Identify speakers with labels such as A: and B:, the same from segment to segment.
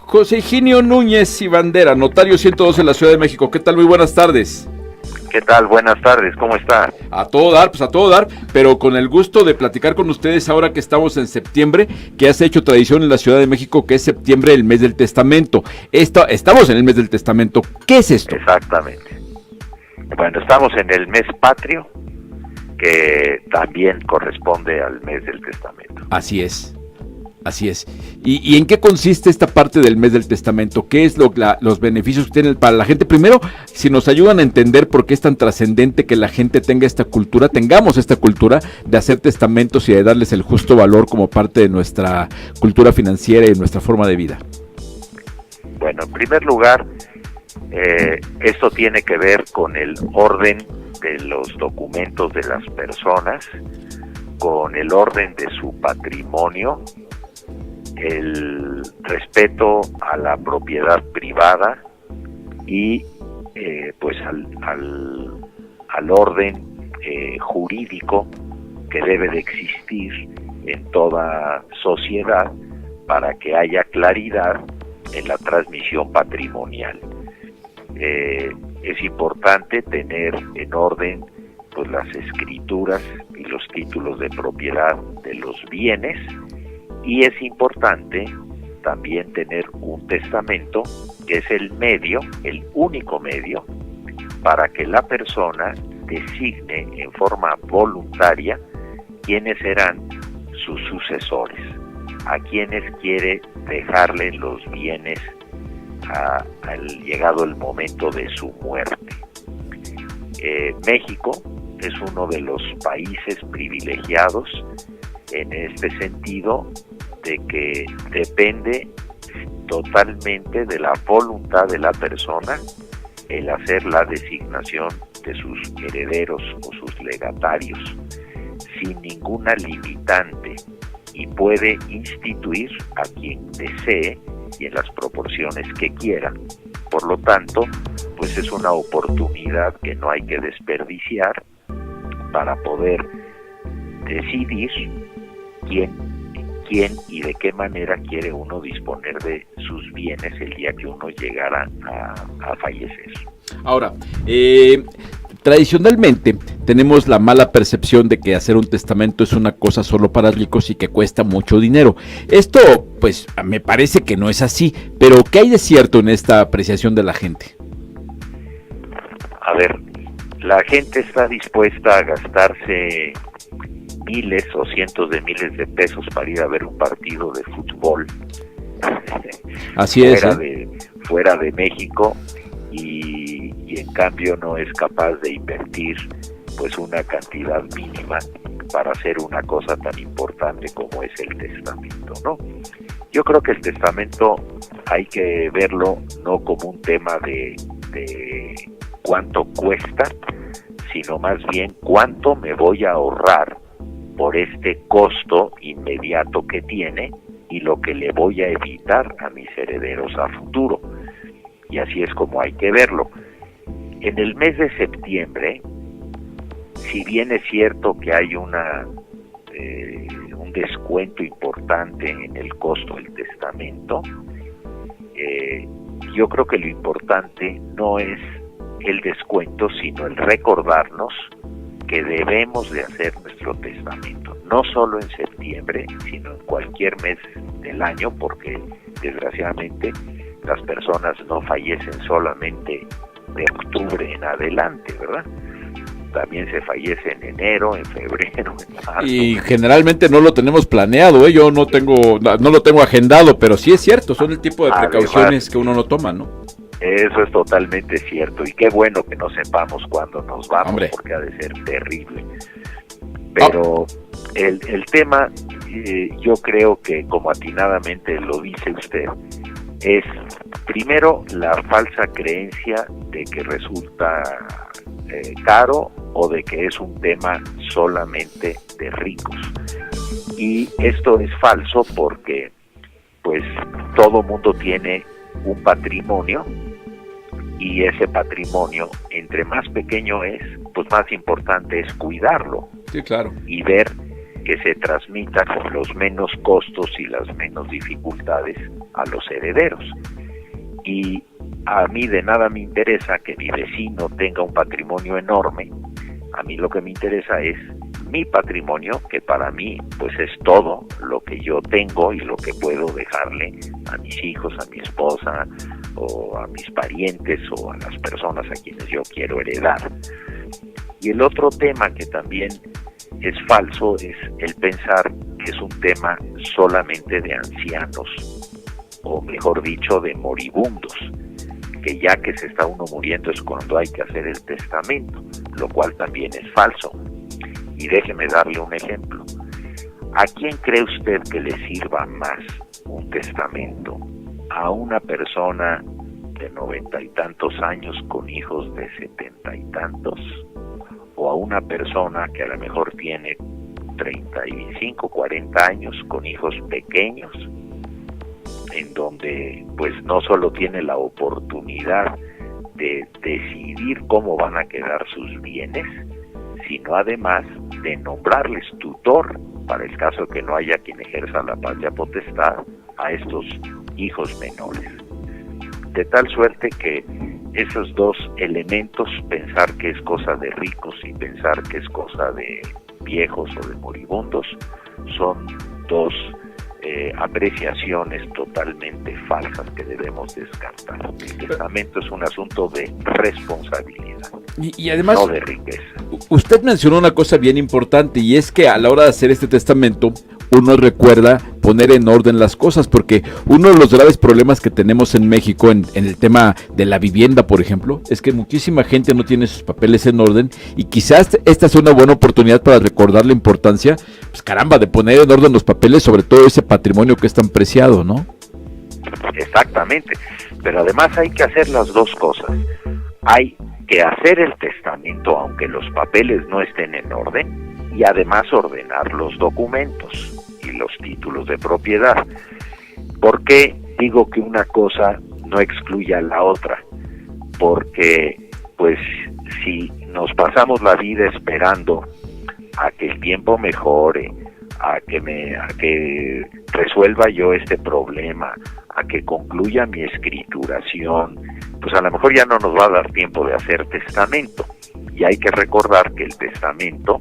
A: José Higinio Núñez y Bandera, notario 112 en la Ciudad de México. ¿Qué tal? Muy buenas tardes.
B: ¿Qué tal? Buenas tardes, ¿cómo está?
A: A todo dar, pero con el gusto de platicar con ustedes ahora que estamos en septiembre, que has hecho tradición en la Ciudad de México, que es septiembre, el mes del testamento. Estamos en el mes del testamento. ¿Qué es esto?
B: Exactamente. Bueno, estamos en el mes patrio, que también corresponde al mes del testamento.
A: Así es. ¿Y en qué consiste esta parte del mes del testamento? ¿Qué es los beneficios que tienen para la gente? Primero, si nos ayudan a entender por qué es tan trascendente que la gente tengamos esta cultura de hacer testamentos y de darles el justo valor como parte de nuestra cultura financiera y de nuestra forma de vida.
B: Bueno, en primer lugar, esto tiene que ver con el orden de los documentos de las personas, con el orden de su patrimonio, el respeto a la propiedad privada y pues al orden jurídico que debe de existir en toda sociedad para que haya claridad en la transmisión patrimonial. Es importante tener en orden pues las escrituras y los títulos de propiedad de los bienes, y es importante también tener un testamento, que es el único medio, para que la persona designe en forma voluntaria quiénes serán sus sucesores, a quienes quiere dejarle los bienes al llegado el momento de su muerte. México es uno de los países privilegiados en este sentido, de que depende totalmente de la voluntad de la persona el hacer la designación de sus herederos o sus legatarios, sin ninguna limitante, y puede instituir a quien desee y en las proporciones que quiera. Por lo tanto, pues es una oportunidad que no hay que desperdiciar para poder decidir quién y de qué manera quiere uno disponer de sus bienes el día que uno llegara a fallecer.
A: Ahora, tradicionalmente tenemos la mala percepción de que hacer un testamento es una cosa solo para ricos y que cuesta mucho dinero. Esto, pues, me parece que no es así, pero ¿qué hay de cierto en esta apreciación de la gente?
B: A ver, la gente está dispuesta a gastarse miles o cientos de miles de pesos para ir a ver un partido de fútbol.
A: Así es,
B: fuera de México, y en cambio no es capaz de invertir pues una cantidad mínima para hacer una cosa tan importante como es el testamento, ¿no? Yo creo que el testamento hay que verlo no como un tema de cuánto cuesta, sino más bien cuánto me voy a ahorrar por este costo inmediato que tiene y lo que le voy a evitar a mis herederos a futuro. Y así es como hay que verlo. En el mes de septiembre, si bien es cierto que hay un descuento importante en el costo del testamento, yo creo que lo importante no es el descuento, sino el recordarnos que debemos de hacer nuestro testamento, no solo en septiembre, sino en cualquier mes del año, porque desgraciadamente las personas no fallecen solamente de octubre en adelante, ¿verdad? También se fallece en enero, en febrero, en marzo.
A: Y generalmente no lo tenemos planeado, yo no lo tengo agendado, pero sí es cierto, son el tipo de precauciones que uno no toma, ¿no?
B: Eso es totalmente cierto, y qué bueno que no sepamos cuándo nos vamos,
A: hombre,
B: porque ha de ser terrible. Pero el tema, yo creo que como atinadamente lo dice usted, es primero la falsa creencia de que resulta caro o de que es un tema solamente de ricos. Y esto es falso porque pues todo mundo tiene un patrimonio, y ese patrimonio, entre más pequeño es, pues más importante es cuidarlo.
A: Sí, claro.
B: Y ver que se transmita con los menos costos y las menos dificultades a los herederos. Y a mí de nada me interesa que mi vecino tenga un patrimonio enorme. A mí lo que me interesa es mi patrimonio, que para mí pues es todo lo que yo tengo y lo que puedo dejarle a mis hijos, a mi esposa o a mis parientes o a las personas a quienes yo quiero heredar. Y el otro tema que también es falso es el pensar que es un tema solamente de ancianos, o mejor dicho, de moribundos, que ya que se está uno muriendo es cuando hay que hacer el testamento, lo cual también es falso. Y déjeme darle un ejemplo. ¿A quién cree usted que le sirva más un testamento? ¿A una persona de 90 y tantos años con hijos de 70 y tantos? ¿O a una persona que a lo mejor tiene 35, 40 años con hijos pequeños, en donde pues no solo tiene la oportunidad de decidir cómo van a quedar sus bienes, sino además de nombrarles tutor para el caso de que no haya quien ejerza la patria potestad a estos hijos menores? De tal suerte que esos dos elementos, pensar que es cosa de ricos y pensar que es cosa de viejos o de moribundos, son dos apreciaciones totalmente falsas que debemos descartar. El testamento es un asunto de responsabilidad,
A: y además,
B: no de riqueza.
A: Usted mencionó una cosa bien importante, y es que a la hora de hacer este testamento uno recuerda poner en orden las cosas, porque uno de los graves problemas que tenemos en México en el tema de la vivienda, por ejemplo, es que muchísima gente no tiene sus papeles en orden, y quizás esta sea una buena oportunidad para recordar la importancia, pues caramba, de poner en orden los papeles, sobre todo ese patrimonio que es tan preciado, ¿no?
B: Exactamente, pero además hay que hacer las dos cosas. Hay que hacer el testamento aunque los papeles no estén en orden, y además ordenar los documentos y los títulos de propiedad. ¿Por qué digo que una cosa no excluye a la otra? Porque pues si nos pasamos la vida esperando a que el tiempo mejore, a que resuelva yo este problema, a que concluya mi escrituración, pues a lo mejor ya no nos va a dar tiempo de hacer testamento. Y hay que recordar que el testamento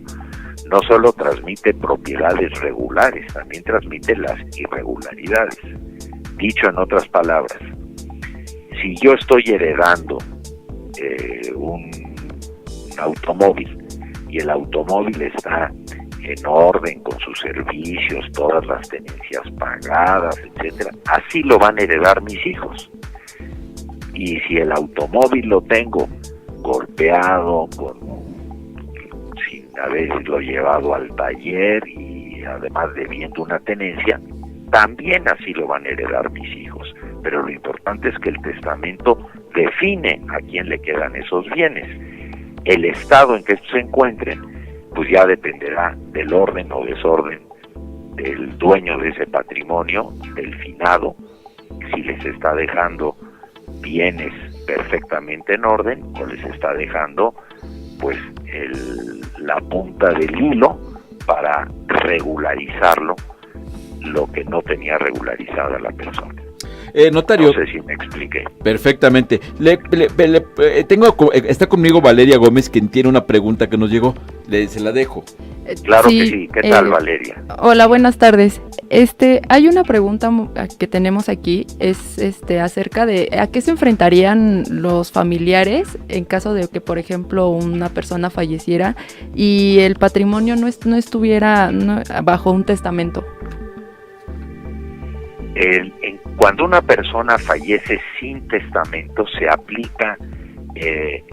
B: no solo transmite propiedades regulares, también transmite las irregularidades. Dicho en otras palabras, si yo estoy heredando un automóvil y el automóvil está en orden con sus servicios, todas las tenencias pagadas, etcétera, así lo van a heredar mis hijos. Y si el automóvil lo tengo golpeado, sin haberlo llevado al taller y además debiendo una tenencia, también así lo van a heredar mis hijos. Pero lo importante es que el testamento define a quién le quedan esos bienes. El estado en que estos se encuentren, pues ya dependerá del orden o desorden del dueño de ese patrimonio, del finado, si les está dejando bienes perfectamente en orden o les está dejando pues la punta del hilo para regularizarlo, lo que no tenía regularizada la persona.
A: Notario,
B: no sé si me expliqué.
A: Perfectamente. Está conmigo Valeria Gómez, quien tiene una pregunta que nos llegó. Se la dejo.
B: Claro sí, que sí. ¿Qué tal, Valeria?
C: Hola, buenas tardes. Hay una pregunta que tenemos aquí, es acerca de a qué se enfrentarían los familiares en caso de que, por ejemplo, una persona falleciera y el patrimonio no estuviera bajo un testamento.
B: Cuando una persona fallece sin testamento, se aplica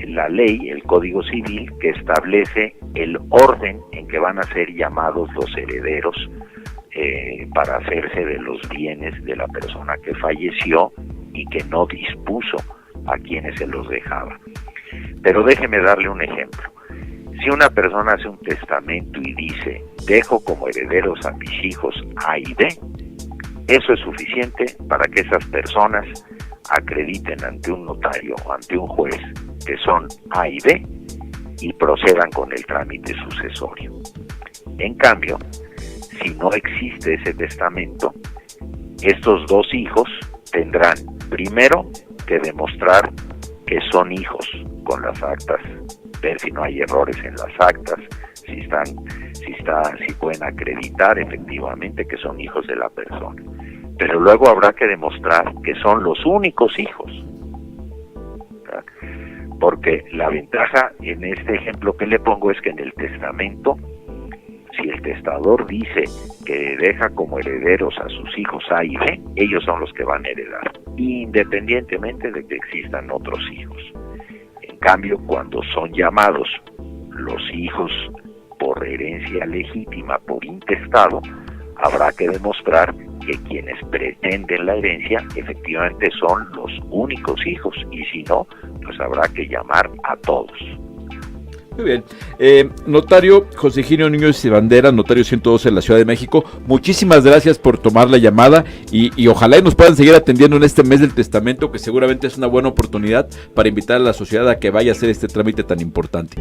B: la ley, el Código Civil, que establece el orden en que van a ser llamados los herederos para hacerse de los bienes de la persona que falleció y que no dispuso a quienes se los dejaba. Pero déjeme darle un ejemplo. Si una persona hace un testamento y dice, dejo como herederos a mis hijos A y B, eso es suficiente para que esas personas acrediten ante un notario o ante un juez que son A y B y procedan con el trámite sucesorio. En cambio, si no existe ese testamento, estos dos hijos tendrán primero que demostrar que son hijos con las actas, ver si no hay errores en las actas, si pueden acreditar efectivamente que son hijos de la persona. Pero luego habrá que demostrar que son los únicos hijos, ¿verdad? Porque la ventaja en este ejemplo que le pongo es que en el testamento, si el testador dice que deja como herederos a sus hijos A y B, ellos son los que van a heredar, independientemente de que existan otros hijos. En cambio, cuando son llamados los hijos por herencia legítima, por intestado, habrá que demostrar que quienes pretenden la herencia efectivamente son los únicos hijos, y si no, pues habrá que llamar a todos.
A: Muy bien. Notario José Higinio Núñez y Bandera, notario 112 en la Ciudad de México, muchísimas gracias por tomar la llamada y ojalá nos puedan seguir atendiendo en este mes del testamento, que seguramente es una buena oportunidad para invitar a la sociedad a que vaya a hacer este trámite tan importante.